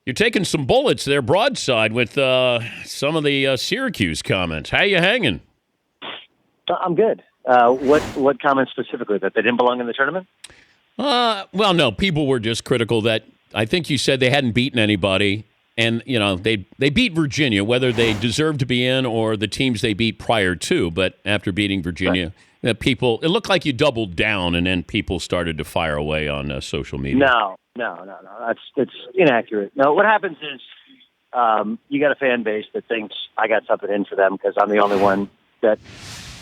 You're taking some bullets there broadside with some of the Syracuse comments. How you hanging? I'm good. What comments specifically? That they didn't belong in the tournament? Well, no. People were just critical that I think you said they hadn't beaten anybody. And, they beat Virginia, whether they deserved to be in or the teams they beat prior to. But after beating Virginia, it looked like you doubled down, and then people started to fire away on social media. No. That's inaccurate. No, what happens is you got a fan base that thinks I got something in for them because I'm the only one that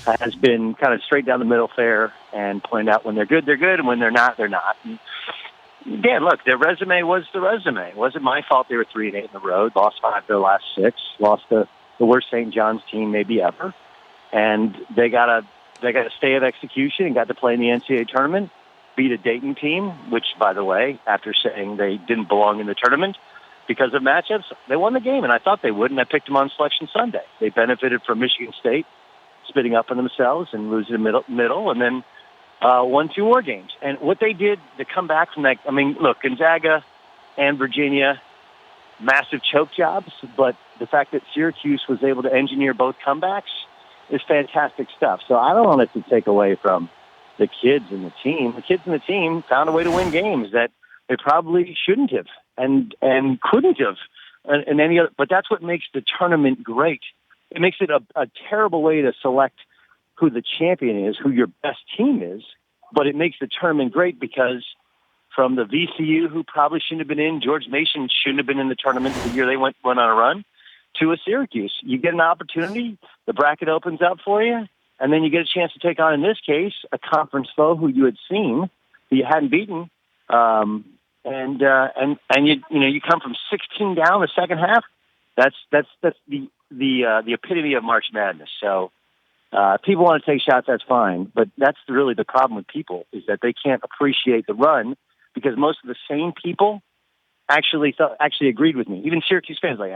has been kind of straight down the middle fair and pointed out when they're good, and when they're not, they're not. And again, look, their resume was the resume. It wasn't my fault they were 3-8 in the road, lost 5 of their last 6, lost the worst St. John's team maybe ever. And they got a stay of execution and got to play in the NCAA tournament, beat a Dayton team, which, by the way, after saying they didn't belong in the tournament because of matchups, they won the game, and I thought they would, and I picked them on Selection Sunday. They benefited from Michigan State spitting up on themselves and losing the middle, and then won 2 more games. And what they did to come back from that, I mean, look, Gonzaga and Virginia, massive choke jobs, but the fact that Syracuse was able to engineer both comebacks is fantastic stuff. So I don't want it to take away from the kids and the team. The kids and the team found a way to win games that they probably shouldn't have and couldn't have in any other. But that's what makes the tournament great. It makes it a terrible way to select who the champion is, who your best team is, but it makes the tournament great because from the VCU, who probably shouldn't have been in, George Mason shouldn't have been in the tournament the year they went on a run, to a Syracuse. You get an opportunity, the bracket opens up for you, and then you get a chance to take on, in this case, a conference foe who you had seen, who you hadn't beaten, and you come from 16 down the second half. That's the epitome of March Madness. So people want to take shots, that's fine, but that's really the problem with people is that they can't appreciate the run because most of the same people actually agreed with me. Even Syracuse fans like,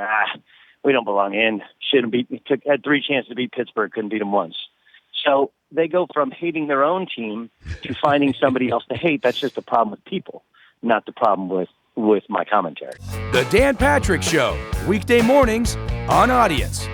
we don't belong in. Had 3 chances to beat Pittsburgh, couldn't beat them once. So they go from hating their own team to finding somebody else to hate. That's just the problem with people, not the problem with my commentary. The Dan Patrick Show, weekday mornings on Audience.